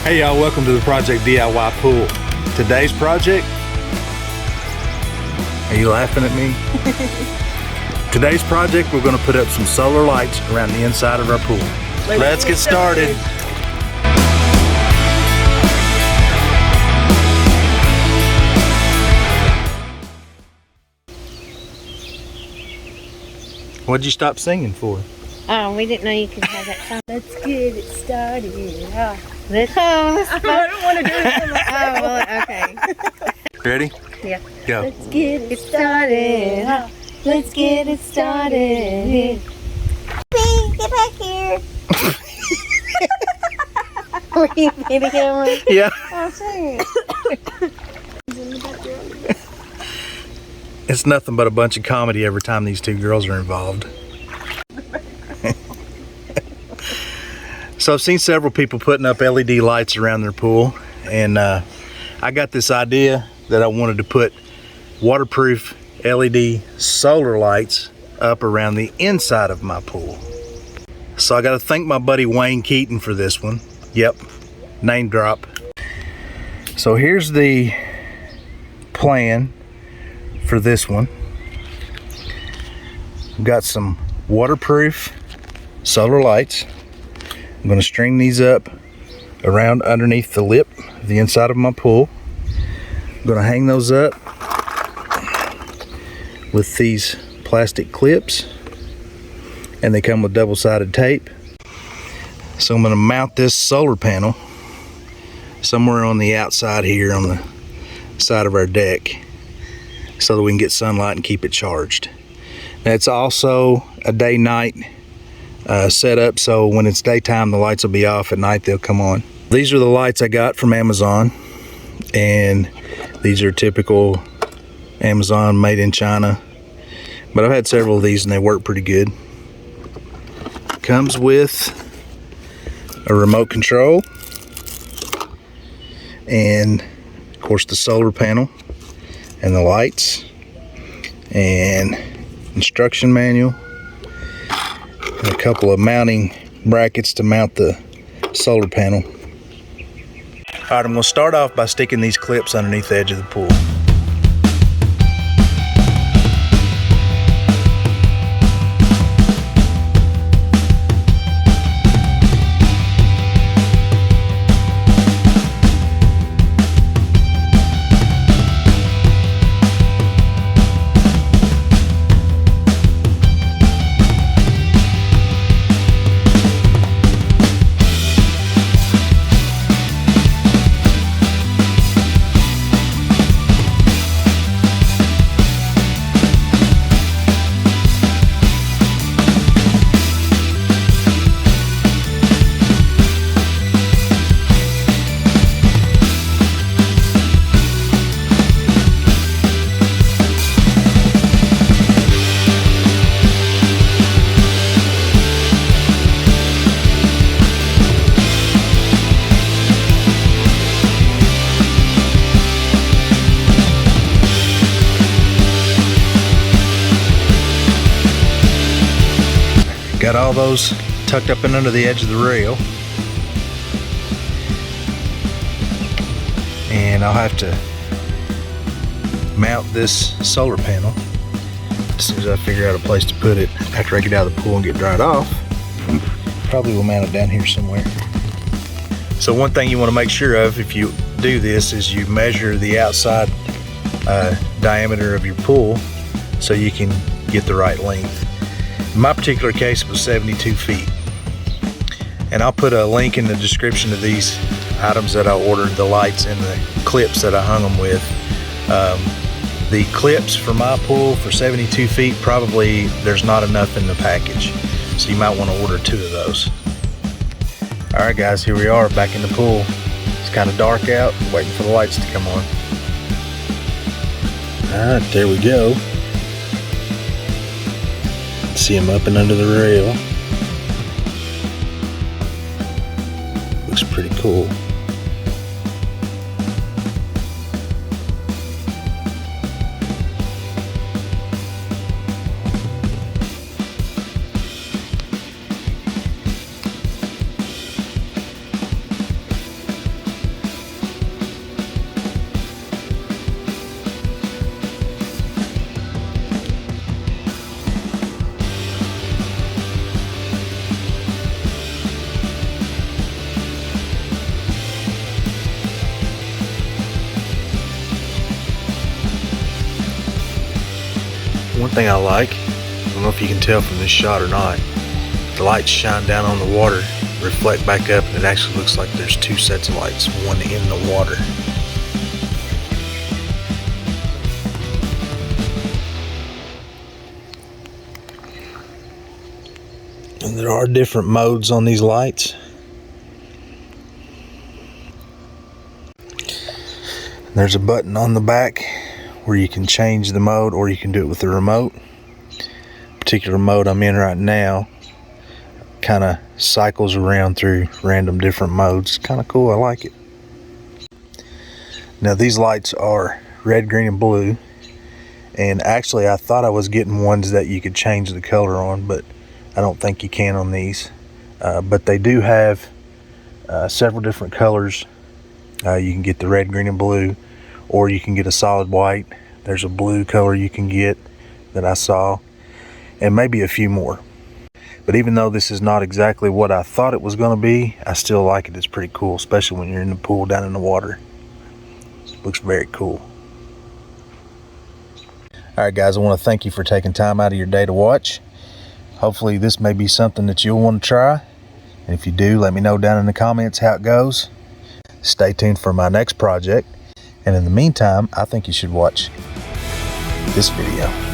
Hey y'all, welcome to the Project DIY pool. Today's project, are you laughing at me? Today's project, we're gonna put up some solar lights around the inside of our pool. Let's get started. What'd you stop singing for? Oh, we didn't know you could have that song. Let's get it started. Let's go. I don't want to do it. Oh, well, okay. Ready? Yeah. Go. Let's get it started. Let's get it started. Get back here. Were you videoing me? Yeah. Oh, sorry. It's nothing but a bunch of comedy every time these two girls are involved. So I've seen several people putting up LED lights around their pool, and I got this idea that I wanted to put waterproof LED solar lights up around the inside of my pool. So I got to thank my buddy Wayne Keaton for this one. Yep, name drop. So here's the plan for this one. I've got some waterproof solar lights. I'm going to string these up around underneath the lip of the inside of my pool. I'm going to hang those up with these plastic clips, and they come with double-sided tape. So I'm going to mount this solar panel somewhere on the outside here on the side of our deck so that we can get sunlight and keep it charged. That's also a day-night setup, so when it's daytime the lights will be off, at night they'll come on. These are the lights I got from Amazon, and these are typical Amazon made in China, but I've had several of these and they work pretty good. Comes with a remote control and of course the solar panel and the lights and instruction manual and a couple of mounting brackets to mount the solar panel. Alright, I'm going to start off by sticking these clips underneath the edge of the pool. Got all those tucked up in under the edge of the rail. And I'll have to mount this solar panel as soon as I figure out a place to put it after I get out of the pool and get dried off. Probably will mount it down here somewhere. So one thing you want to make sure of if you do this is you measure the outside diameter of your pool so you can get the right length. In my particular case, it was 72 feet. And I'll put a link in the description of these items that I ordered, the lights and the clips that I hung them with. The clips for my pool for 72 feet, probably there's not enough in the package. So you might want to order 2 of those. All right guys, here we are back in the pool. It's kind of dark out, waiting for the lights to come on. All right, there we go. See them up and under the rail. Looks pretty cool. thing I like, I don't know if you can tell from this shot or not, the lights shine down on the water, reflect back up, and it actually looks like there's two sets of lights, one in the water. And there are different modes on these lights. There's a button on the back where you can change the mode, or you can do it with the remote. Particular mode I'm in right now kind of cycles around through random different modes. Kind of cool, I like it. Now these lights are red, green, and blue, and actually I thought I was getting ones that you could change the color on, but I don't think you can on these. But they do have several different colors. You can get the red, green, and blue, or you can get a solid white. There's a blue color you can get that I saw, and maybe a few more. But even though this is not exactly what I thought it was going to be, I still like it. It's pretty cool, especially when you're in the pool down in the water. It looks very cool. Alright guys, I want to thank you for taking time out of your day to watch. Hopefully this may be something that you'll want to try. And if you do, let me know down in the comments how it goes. Stay tuned for my next project. And in the meantime, I think you should watch this video.